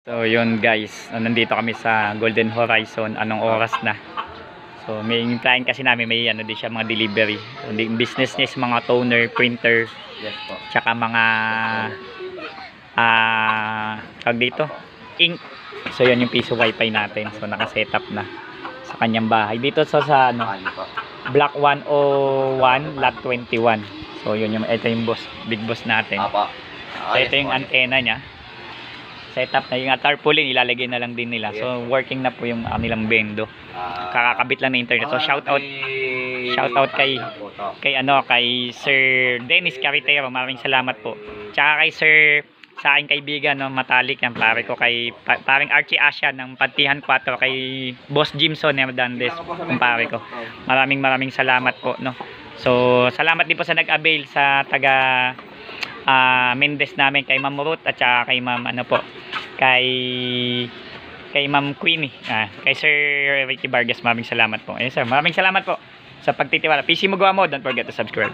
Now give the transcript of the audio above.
So yun guys, nandito kami sa Golden Horizon. Anong oras na? So may client kasi namin, may ano din siya, mga delivery. So, business niya is mga toner, printer, Yes po. tsaka mga tawag dito, ink. So yun yung piso wifi natin. So naka-setup na sa kanyang bahay. Dito sa ano, Ano po? Block 101, Lot 21. So yun yung, ito yung boss, big boss natin. Apa. So ito yung antena niya. Setup na yung tarpaulin, ilalagay na lang din nila. So working na po yung nilang bendo. Kakakabit lang ng internet. So shout out kay Sir Dennis Carretero. Maraming salamat po. Tsaka kay Sir, sa aking kaibigan, no, matalik yan, pare ko, kay paring Archie Asya ng Pantihan 4, kay Boss Jimson Hernandez, kumpare ko. Maraming salamat po, no. So salamat din po sa nag-avail sa taga Mendes namin, kay Ma'am Ruth at saka kay Ma'am kay Ma'am Queenie, kay Sir Ricky Vargas. Maraming salamat po. Sir, maraming salamat po sa pagtitiwala. PC Mugwa mo, don't forget to subscribe.